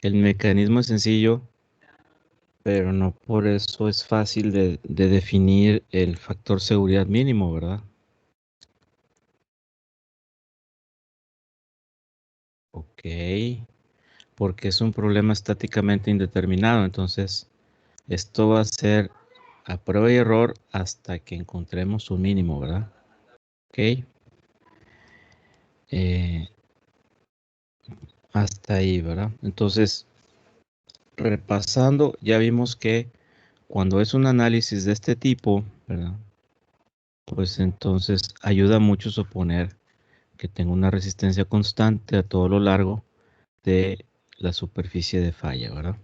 El mecanismo es sencillo, pero no por eso es fácil de definir el factor seguridad mínimo, ¿verdad? Ok, porque es un problema estáticamente indeterminado, entonces esto va a ser a prueba y error hasta que encontremos un mínimo, ¿verdad? Ok, eh, hasta ahí, ¿verdad? Entonces, repasando, ya vimos que cuando es un análisis de este tipo, ¿verdad? Pues entonces ayuda mucho suponer que tengo una resistencia constante a todo lo largo de la superficie de falla, ¿verdad?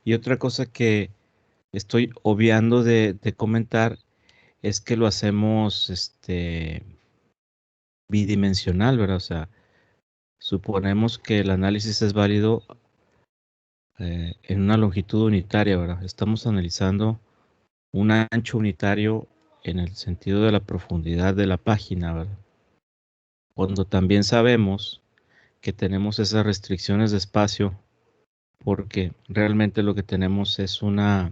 Y otra cosa que estoy obviando de comentar es que lo hacemos bidimensional, ¿verdad? O sea, suponemos que el análisis es válido en una longitud unitaria, ¿verdad? Estamos analizando un ancho unitario en el sentido de la profundidad de la página, ¿verdad? Cuando también sabemos que tenemos esas restricciones de espacio porque realmente lo que tenemos es una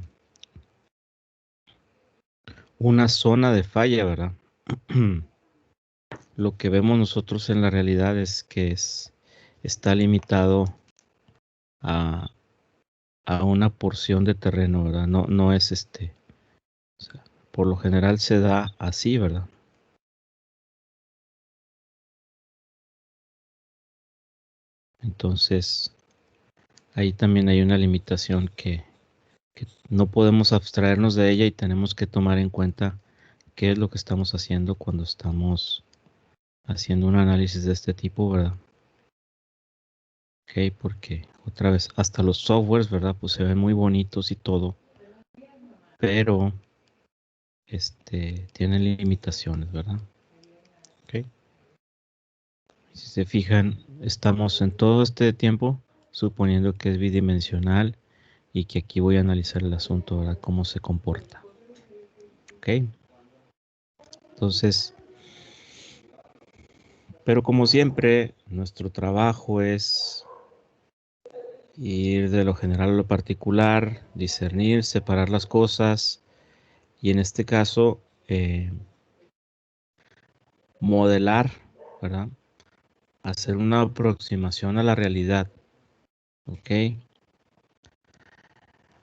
zona de falla, ¿verdad? Lo que vemos nosotros en la realidad es que está limitado a, a una porción de terreno, ¿verdad? No, no es o sea, por lo general se da así, ¿verdad? Entonces, ahí también hay una limitación que no podemos abstraernos de ella y tenemos que tomar en cuenta qué es lo que estamos haciendo cuando estamos haciendo un análisis de este tipo, ¿verdad? Ok, porque otra vez, hasta los softwares, ¿verdad? Pues se ven muy bonitos y todo, pero tienen limitaciones, ¿verdad? Ok. Si se fijan, estamos en todo este tiempo suponiendo que es bidimensional y que aquí voy a analizar el asunto, ¿verdad? Cómo se comporta. Ok. Entonces, pero como siempre, nuestro trabajo es ir de lo general a lo particular, discernir, separar las cosas y en este caso modelar, ¿verdad? Hacer una aproximación a la realidad, ¿ok?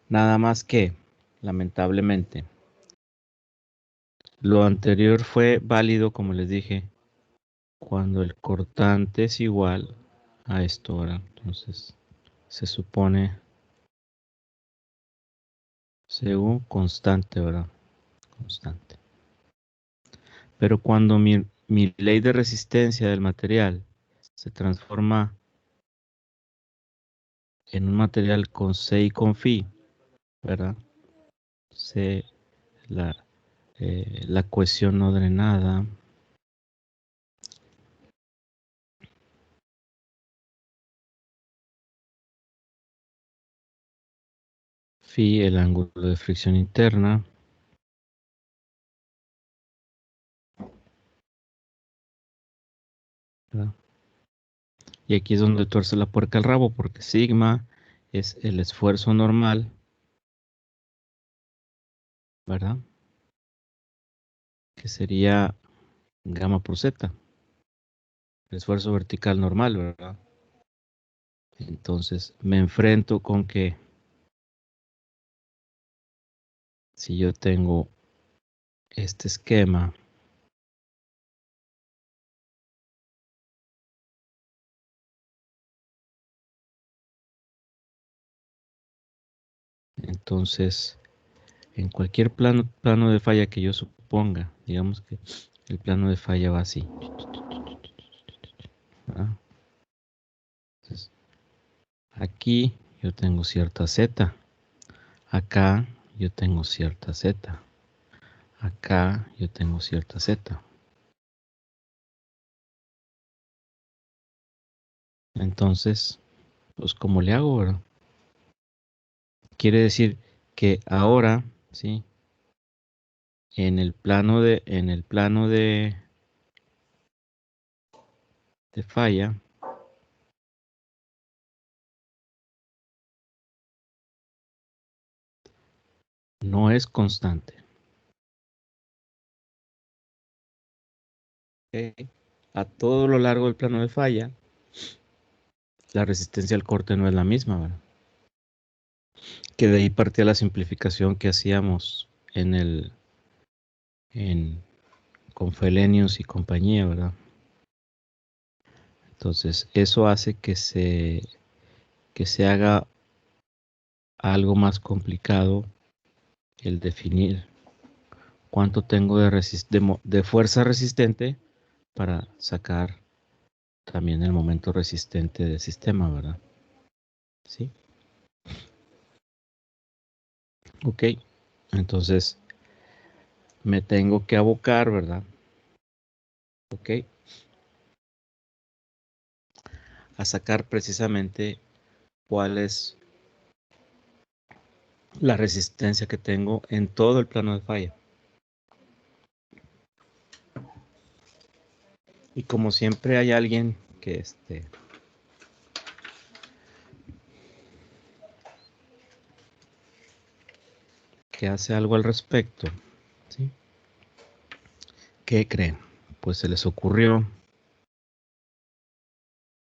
Nada más que, lamentablemente, lo anterior fue válido, como les dije, cuando el cortante es igual a esto, ¿verdad? Entonces, se supone según constante, ¿verdad? Constante. Pero cuando mi ley de resistencia del material se transforma en un material con C y con phi, ¿verdad? C, la cohesión no drenada, phi, el ángulo de fricción interna, ¿verdad? Y aquí es donde tuerce la puerca el rabo, porque sigma es el esfuerzo normal, ¿verdad? Que sería gamma por z, el esfuerzo vertical normal, ¿verdad? Entonces me enfrento con que si yo tengo este esquema, entonces en cualquier plano de falla que yo suponga, digamos que el plano de falla va así, ¿verdad? Entonces, aquí yo tengo cierta z, acá yo tengo cierta z, acá yo tengo cierta z. Entonces, pues ¿cómo le hago, verdad? Quiere decir que ahora, ¿sí? En el plano de falla, no es constante. ¿Ok? A todo lo largo del plano de falla, la resistencia al corte no es la misma, ¿verdad? Que de ahí partía la simplificación que hacíamos con Felenius y compañía, ¿verdad? Entonces, eso hace que se haga algo más complicado el definir cuánto tengo de fuerza resistente para sacar también el momento resistente del sistema, ¿verdad? ¿Sí? Ok. Entonces, me tengo que abocar, ¿verdad? Ok. A sacar precisamente cuál es la resistencia que tengo en todo el plano de falla. Y como siempre hay alguien que hace algo al respecto, ¿sí? ¿Qué creen? Pues se les ocurrió,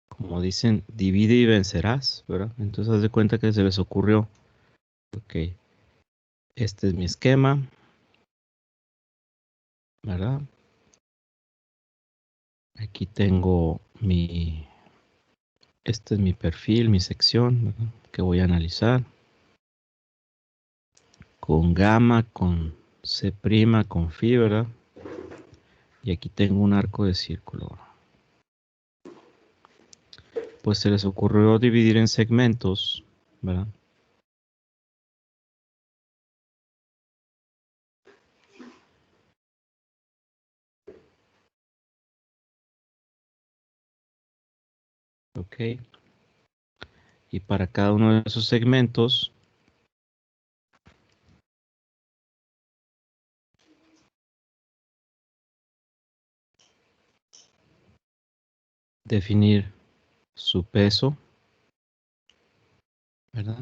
como dicen, divide y vencerás, ¿verdad? Entonces haz de cuenta que se les ocurrió, ok, este es mi esquema, ¿verdad? Aquí tengo este es mi perfil, mi sección, ¿verdad? Que voy a analizar con gamma, con C', con phi, ¿verdad? Y aquí tengo un arco de círculo. Pues se les ocurrió dividir en segmentos, ¿verdad? Ok. Y para cada uno de esos segmentos, definir su peso, ¿verdad?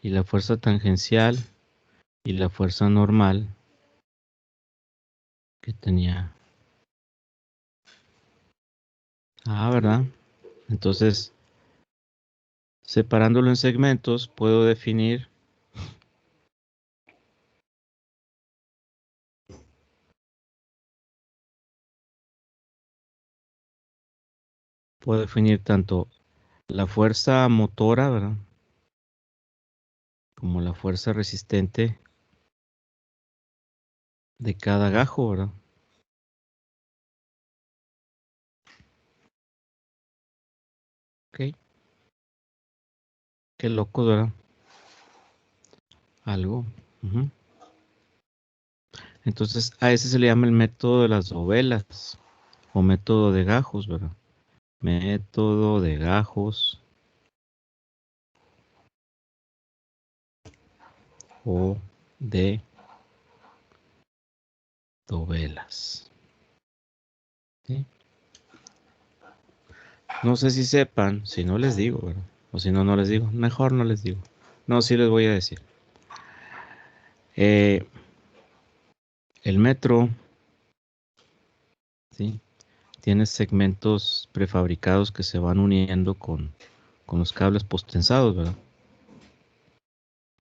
Y la fuerza tangencial y la fuerza normal que tenía. Ah, ¿verdad? Entonces, separándolo en segmentos, puedo definir tanto la fuerza motora, ¿verdad? Como la fuerza resistente de cada gajo, ¿verdad? Ok, qué loco, ¿verdad? Algo. Ujú. Entonces, a ese se le llama el método de las dovelas o método de gajos, ¿verdad? Método de gajos o de dovelas. ¿Sí? No sé si sepan, si no les digo, ¿verdad? O si no, no les digo. Mejor no les digo. No, sí les voy a decir. Eh, el metro, ¿sí? Tiene segmentos prefabricados que se van uniendo con los cables postensados, ¿verdad?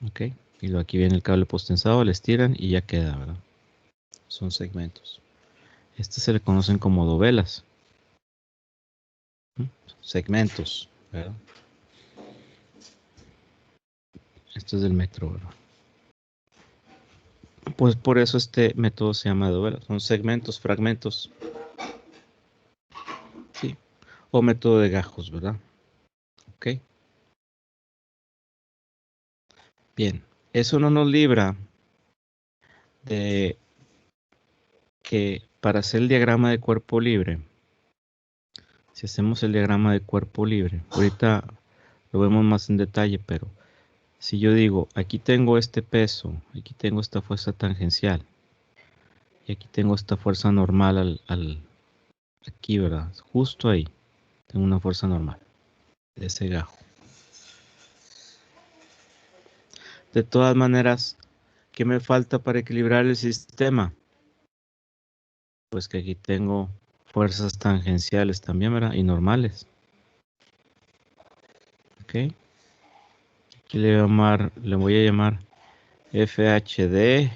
Ok. Y aquí viene el cable postensado, le estiran y ya queda, ¿verdad? Son segmentos. Este se le conocen como dovelas. ¿Mm? Segmentos, ¿verdad? Esto es del metro, ¿verdad? Pues por eso este método se llama dovela. Son segmentos, fragmentos. Sí. O método de gajos, ¿verdad? Ok. Bien. Eso no nos libra de que para hacer el diagrama de cuerpo libre, si hacemos el diagrama de cuerpo libre, ahorita lo vemos más en detalle, pero si yo digo, aquí tengo este peso, aquí tengo esta fuerza tangencial, y aquí tengo esta fuerza normal aquí, ¿verdad? Justo ahí, tengo una fuerza normal de ese gajo. De todas maneras, ¿Qué me falta para equilibrar el sistema? Pues que aquí tengo fuerzas tangenciales también, ¿verdad? Y normales. Ok. Aquí le voy a llamar FHD,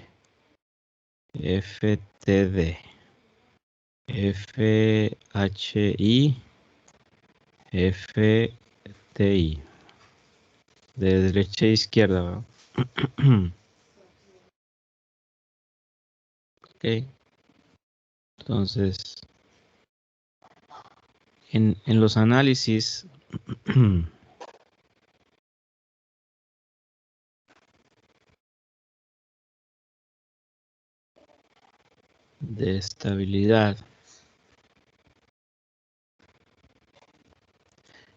FTD, FHI, FTI. De derecha a izquierda, ¿verdad? Ok. Entonces, en los análisis de estabilidad,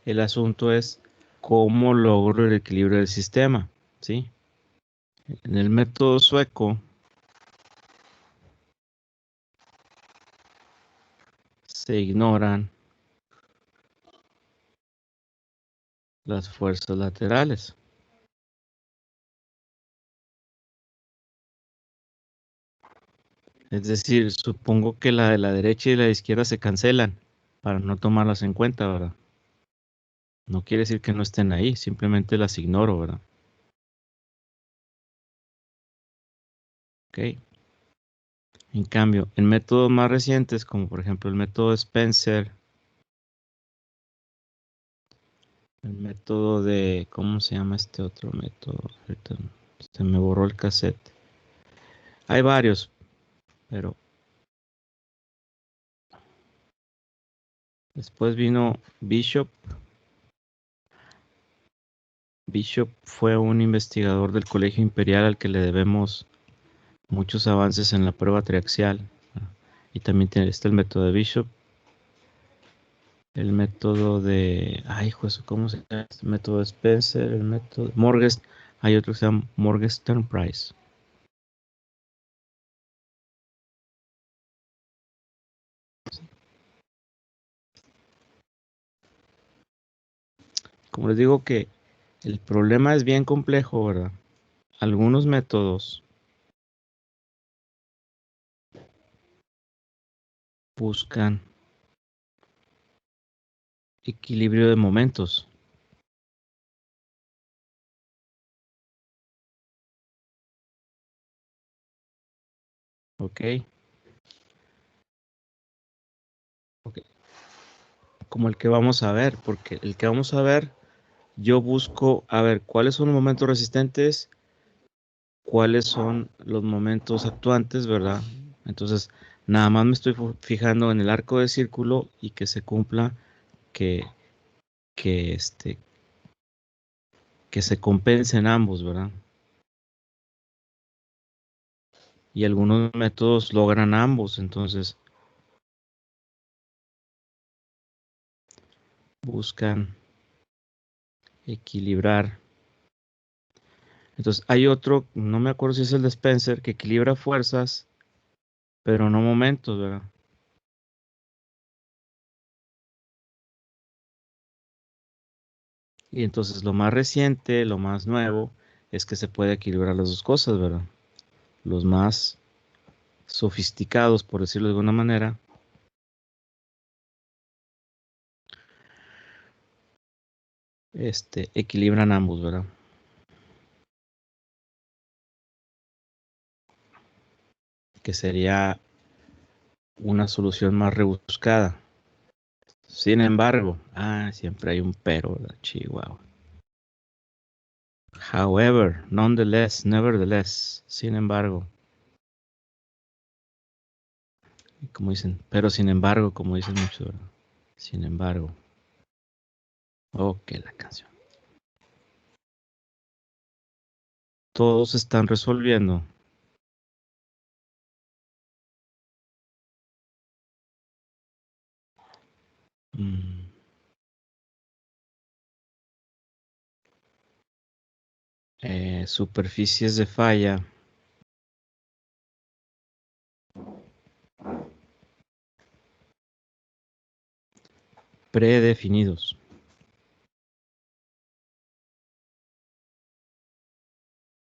el asunto es cómo logro el equilibrio del sistema, ¿sí? En el método sueco se ignoran las fuerzas laterales. Es decir, supongo que la de la derecha y la de la izquierda se cancelan para no tomarlas en cuenta, ¿verdad? No quiere decir que no estén ahí, simplemente las ignoro, ¿verdad? Ok. En cambio, en métodos más recientes, como por ejemplo el método Spencer, el método de, ¿cómo se llama este otro método? Ahorita se me borró el cassette. Hay varios, pero después vino Bishop. Bishop fue un investigador del Colegio Imperial al que le debemos muchos avances en la prueba triaxial. Y también está el método de Bishop, el método de, ay, juez, ¿cómo se llama? El método de Spencer, el método de Morgenstern. Hay otro que se llama Morgenstern Price. Como les digo que el problema es bien complejo, ¿verdad? Algunos métodos buscan equilibrio de momentos, ¿ok? Ok. Como el que vamos a ver, porque el que vamos a ver, yo busco, a ver, cuáles son los momentos resistentes, cuáles son los momentos actuantes, ¿verdad? Entonces, nada más me estoy fijando en el arco de círculo y que se cumpla, que, que, este, que se compensen ambos, ¿verdad? Y algunos métodos logran ambos, entonces buscan equilibrar. Entonces, hay otro, no me acuerdo si es el de Spencer, que equilibra fuerzas, pero no momentos, ¿verdad? Y entonces lo más reciente, lo más nuevo, es que se puede equilibrar las dos cosas, ¿verdad? Los más sofisticados, por decirlo de alguna manera, equilibran ambos, ¿verdad? Que sería una solución más rebuscada. Sin embargo, siempre hay un pero, ¿verdad? Chihuahua. However, nonetheless, nevertheless, sin embargo, como dicen, pero sin embargo, como dicen muchos, ¿verdad? Sin embargo, ok, la canción. Todos están resolviendo. Mm, superficies de falla predefinidos.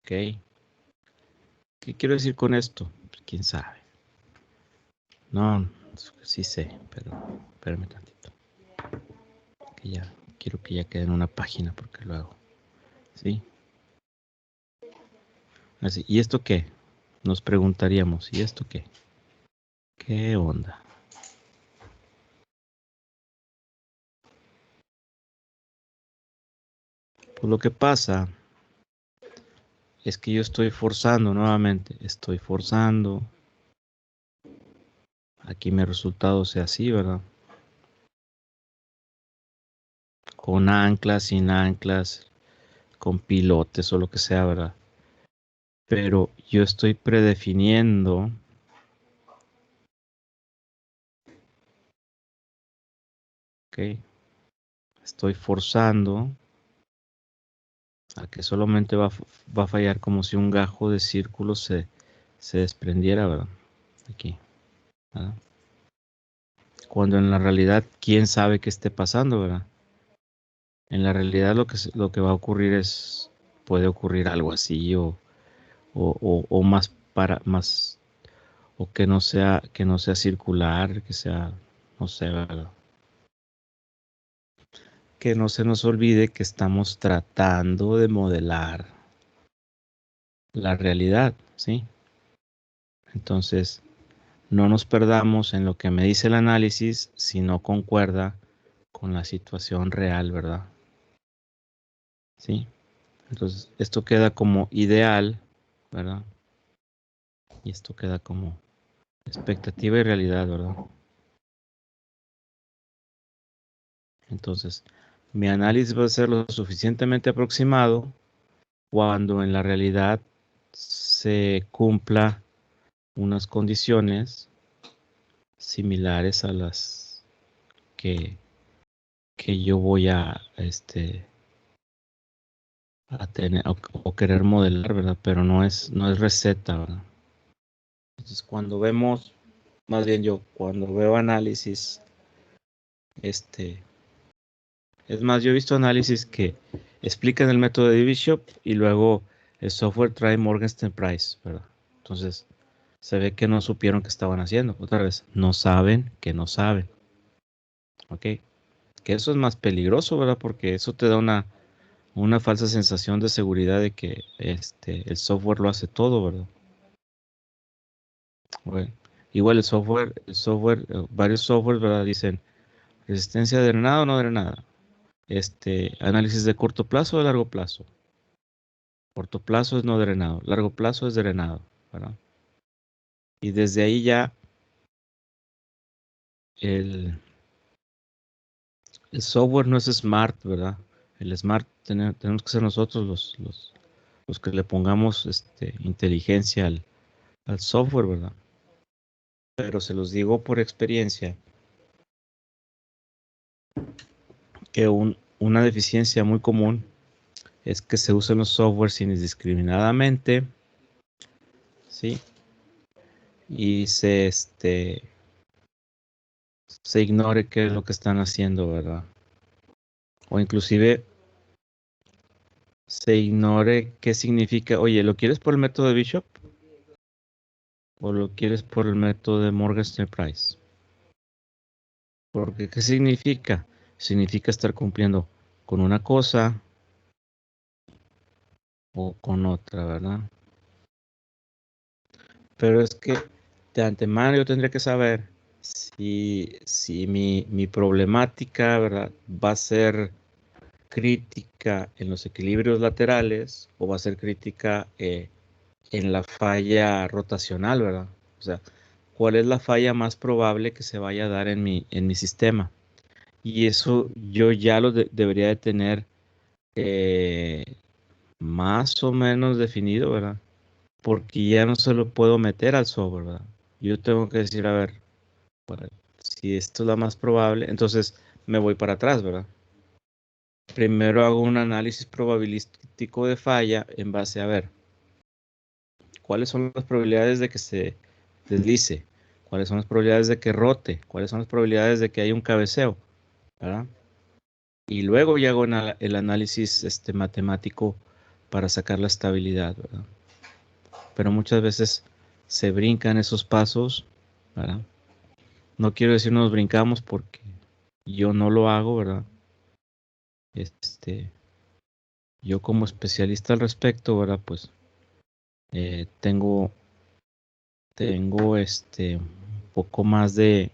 Ok. ¿Qué quiero decir con esto? Pues, quién sabe. No, sí sé, pero espérame tantito. Que ya, quiero que ya quede en una página porque lo hago. ¿Sí? Así, ¿y esto qué? Nos preguntaríamos, ¿y esto qué? ¿Qué onda? Pues lo que pasa es que yo estoy forzando nuevamente, estoy forzando. Aquí mi resultado sea así, ¿verdad? Con anclas, sin anclas, con pilotes o lo que sea, ¿verdad? Pero yo estoy predefiniendo, ¿ok? Estoy forzando a que solamente va a fallar como si un gajo de círculo se desprendiera, ¿verdad? Aquí, ¿verdad? Cuando en la realidad, ¿quién sabe qué esté pasando, ¿verdad? En la realidad lo que va a ocurrir es, puede ocurrir algo así o más más, o que no sea circular, que sea, no sé, ¿verdad? Que no se nos olvide que estamos tratando de modelar la realidad, ¿sí? Entonces, no nos perdamos en lo que me dice el análisis si no concuerda con la situación real, ¿verdad? ¿Sí? Entonces, esto queda como ideal, ¿verdad? Y esto queda como expectativa y realidad, ¿verdad? Entonces, mi análisis va a ser lo suficientemente aproximado cuando en la realidad se cumpla unas condiciones similares a las que, que yo voy a tener o querer modelar, ¿verdad? Pero no es receta, ¿verdad? Entonces, cuando vemos, más bien yo, cuando veo análisis, este, es más, yo he visto análisis que explican el método de Bishop y luego el software trae Morgenstern Price, ¿verdad? Entonces, se ve que no supieron qué estaban haciendo. Otra vez, no saben que no saben. ¿Ok? Que eso es más peligroso, ¿verdad? Porque eso te da una falsa sensación de seguridad de que el software lo hace todo, ¿verdad? Bueno, igual varios softwares, ¿verdad? Dicen resistencia de drenado o no drenada. Análisis de corto plazo o de largo plazo. Corto plazo es no drenado, largo plazo es drenado, ¿verdad? Y desde ahí ya el, el software no es smart, ¿verdad? El smart tenemos que ser nosotros los que le pongamos inteligencia al software, ¿verdad? Pero se los digo por experiencia que una deficiencia muy común es que se usen los softwares indiscriminadamente, ¿sí? Y se ignore qué es lo que están haciendo, ¿verdad? O inclusive se ignore qué significa, oye, ¿lo quieres por el método de Bishop? ¿O lo quieres por el método de Morgenstern Price? Porque ¿qué significa? Significa estar cumpliendo con una cosa o con otra, ¿verdad? Pero es que de antemano yo tendría que saber si mi problemática, ¿verdad? Va a ser crítica en los equilibrios laterales o va a ser crítica en la falla rotacional, ¿verdad? O sea, ¿cuál es la falla más probable que se vaya a dar en mi sistema? Y eso yo ya debería de tener eh, más o menos definido, ¿verdad? Porque ya no se lo puedo meter al software, ¿verdad? Yo tengo que decir, a ver, bueno, si esto es la más probable, entonces me voy para atrás, ¿verdad? Primero hago un análisis probabilístico de falla en base a ver cuáles son las probabilidades de que se deslice, cuáles son las probabilidades de que rote, cuáles son las probabilidades de que haya un cabeceo, ¿verdad? Y luego ya hago el análisis matemático para sacar la estabilidad, ¿verdad? pero muchas veces se brincan esos pasos, ¿verdad? No quiero decir nos brincamos porque yo no lo hago, ¿verdad? Yo como especialista al respecto, ¿verdad? Pues tengo un poco más de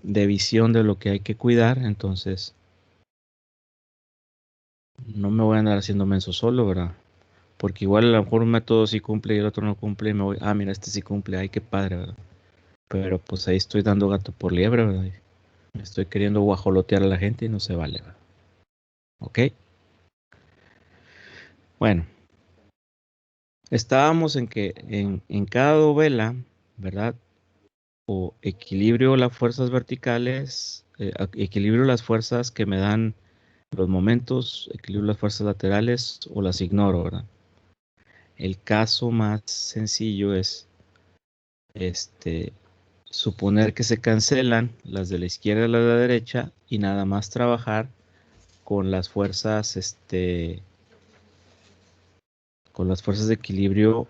visión de lo que hay que cuidar, entonces no me voy a andar haciendo menso solo, ¿verdad? Porque igual a lo mejor un método sí cumple y el otro no cumple y me voy, mira, este sí cumple, ay, qué padre, ¿verdad? Pero pues ahí estoy dando gato por liebre, ¿verdad? Estoy queriendo guajolotear a la gente y no se vale, ¿verdad? ¿Ok? Bueno, estábamos en que en cada dovela, ¿verdad? O equilibrio las fuerzas verticales, equilibrio las fuerzas que me dan los momentos, equilibrio las fuerzas laterales o las ignoro, ¿verdad? El caso más sencillo es suponer que se cancelan las de la izquierda y las de la derecha y nada más trabajar con las fuerzas, con las fuerzas de equilibrio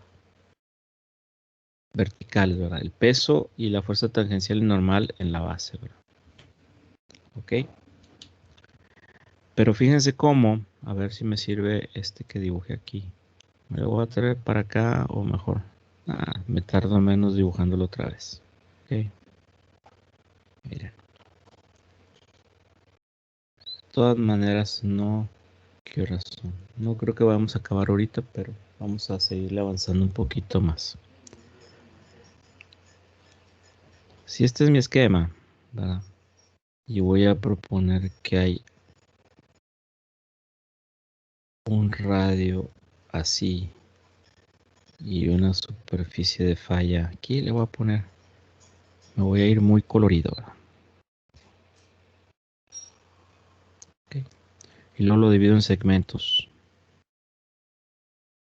verticales, ¿verdad? El peso y la fuerza tangencial y normal en la base, ¿verdad? ¿Ok? Pero fíjense cómo, a ver si me sirve que dibujé aquí. Me lo voy a traer para acá o mejor. Me tardo menos dibujándolo otra vez. Ok, miren. De todas maneras, no. ¿Qué razón? No creo que vamos a acabar ahorita, pero vamos a seguirle avanzando un poquito más. Si este es mi esquema, ¿verdad? Y voy a proponer que hay un radio así y una superficie de falla. Aquí le voy a poner, me voy a ir muy colorido, ¿verdad? Okay. Y luego lo divido en segmentos.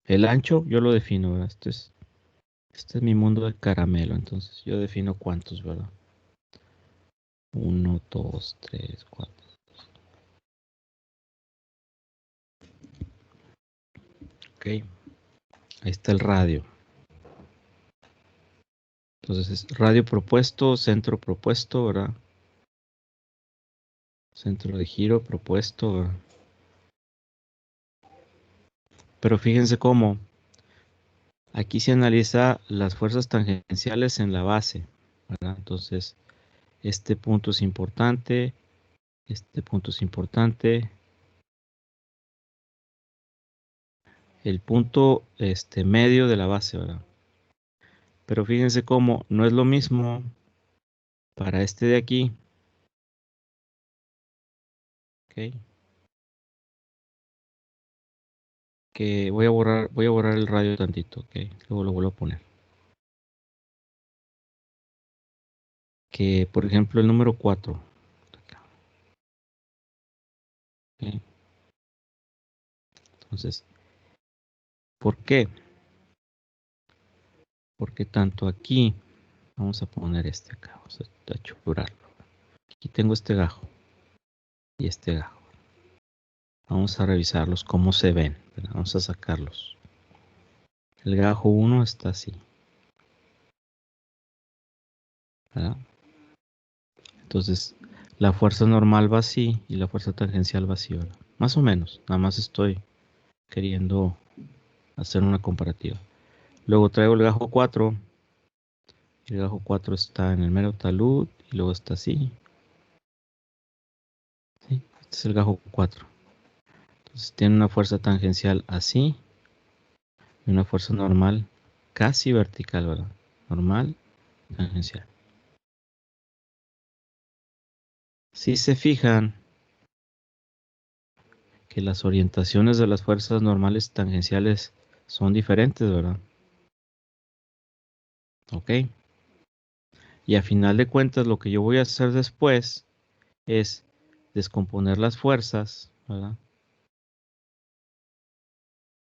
El ancho yo lo defino, ¿verdad? Este es mi mundo de caramelo, entonces yo defino cuántos, ¿verdad? 1, 2, 3, 4. Ok, ahí está el radio. Entonces es radio propuesto, centro propuesto, ¿verdad? Centro de giro propuesto, ¿verdad? Pero fíjense cómo aquí se analiza las fuerzas tangenciales en la base, ¿verdad? Entonces, este punto es importante, este punto es importante. El punto medio de la base, ¿verdad? Pero fíjense cómo no es lo mismo para este de aquí. ¿Ok? Que voy a borrar el radio tantito, ¿ok? Luego lo vuelvo a poner. Que, por ejemplo, el número 4. ¿Ok? Entonces, ¿por qué? Porque tanto aquí, vamos a poner este acá, vamos a chupurarlo. Aquí tengo este gajo y este gajo. Vamos a revisarlos, cómo se ven, ¿verdad? Vamos a sacarlos. El gajo 1 está así, ¿verdad? Entonces, la fuerza normal va así y la fuerza tangencial va así, ¿verdad? Más o menos, nada más estoy queriendo hacer una comparativa. Luego traigo el gajo 4. El gajo 4 está en el mero talud y luego está así. ¿Sí? Este es el gajo 4. Entonces tiene una fuerza tangencial así y una fuerza normal casi vertical, ¿verdad? Normal, tangencial. Si se fijan que las orientaciones de las fuerzas normales tangenciales son diferentes, ¿verdad? Ok. Y a final de cuentas lo que yo voy a hacer después es descomponer las fuerzas, ¿verdad?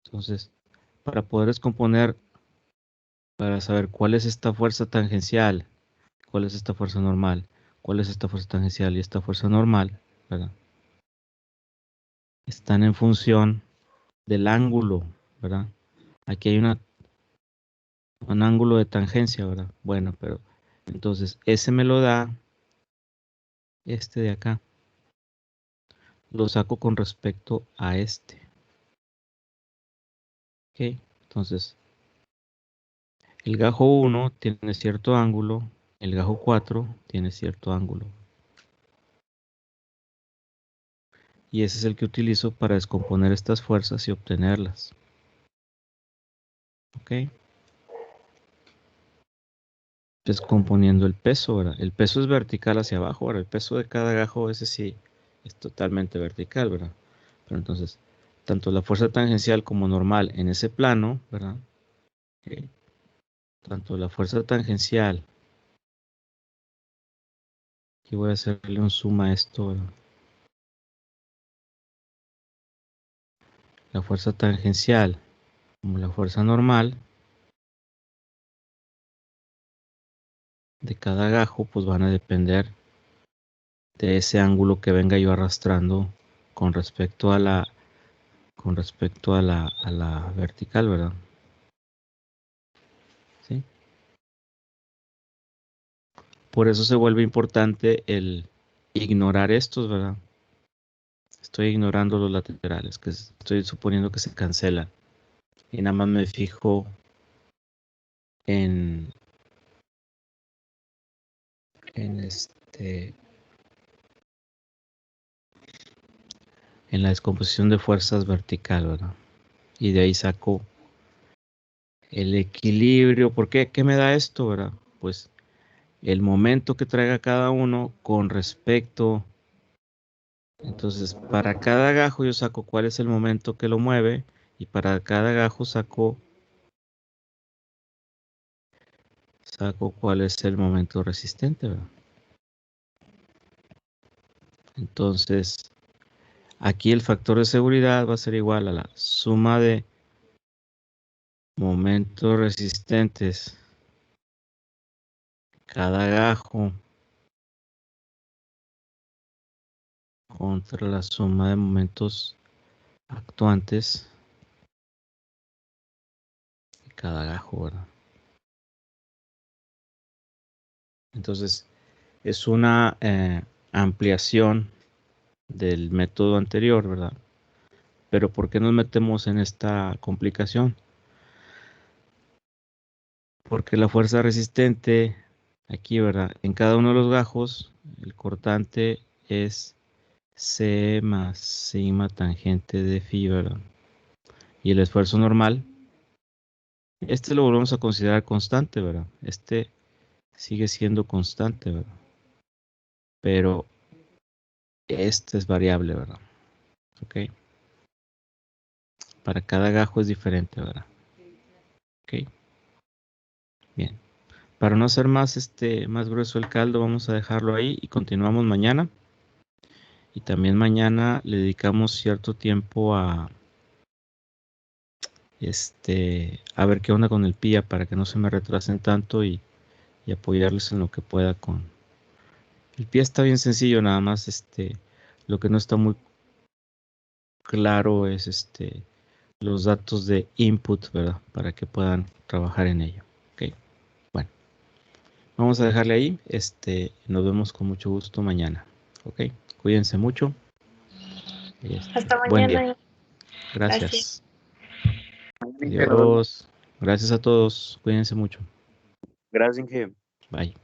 Entonces, para poder descomponer, para saber cuál es esta fuerza tangencial, cuál es esta fuerza normal, cuál es esta fuerza tangencial y esta fuerza normal, ¿verdad? Están en función del ángulo, ¿verdad? Aquí hay una Un ángulo de tangencia, ¿verdad? Bueno, pero entonces ese me lo da este de acá. Lo saco con respecto a este. ¿Ok? Entonces, el gajo 1 tiene cierto ángulo, el gajo 4 tiene cierto ángulo. Y ese es el que utilizo para descomponer estas fuerzas y obtenerlas. ¿Ok? Descomponiendo el peso, ¿verdad? El peso es vertical hacia abajo, ¿verdad? El peso de cada gajo, ese sí, es totalmente vertical, ¿verdad? Pero entonces, tanto la fuerza tangencial como normal en ese plano, ¿verdad? Ok. Tanto la fuerza tangencial, aquí voy a hacerle un zoom a esto, ¿verdad? La fuerza tangencial como la fuerza normal de cada gajo, pues van a depender de ese ángulo que venga yo arrastrando con respecto a la vertical, ¿verdad? ¿Sí? Por eso se vuelve importante el ignorar estos, ¿verdad? Estoy ignorando los laterales, que estoy suponiendo que se cancelan. Y nada más me fijo en, en en la descomposición de fuerzas vertical, ¿verdad? Y de ahí saco el equilibrio. ¿Por qué? ¿Qué me da esto, verdad? Pues el momento que traiga cada uno con respecto. Entonces, para cada gajo yo saco cuál es el momento que lo mueve y para cada gajo saco cuál es el momento resistente, ¿verdad? Entonces, aquí el factor de seguridad va a ser igual a la suma de momentos resistentes cada gajo contra la suma de momentos actuantes de cada gajo, ¿verdad? Entonces, es una ampliación del método anterior, ¿verdad? Pero ¿por qué nos metemos en esta complicación? Porque la fuerza resistente, aquí, ¿verdad? En cada uno de los gajos, el cortante es C más sigma tangente de phi, ¿verdad? Y el esfuerzo normal, este lo volvemos a considerar constante, ¿verdad? Este sigue siendo constante, ¿verdad? Pero este es variable, ¿verdad? Ok. Para cada gajo es diferente, ¿verdad? Ok. Bien. Para no hacer más grueso el caldo, vamos a dejarlo ahí y continuamos mañana. Y también mañana le dedicamos cierto tiempo a ver qué onda con el PIA para que no se me retrasen tanto y apoyarles en lo que pueda con. El PIA está bien sencillo, nada más lo que no está muy claro es los datos de input, ¿verdad? Para que puedan trabajar en ello. Ok. Bueno, vamos a dejarle ahí. Nos vemos con mucho gusto mañana. Ok. Cuídense mucho. Hasta Buen día. mañana. Gracias. Gracias. Adiós. Gracias a todos. Cuídense mucho. Gracias, Inge. Bye.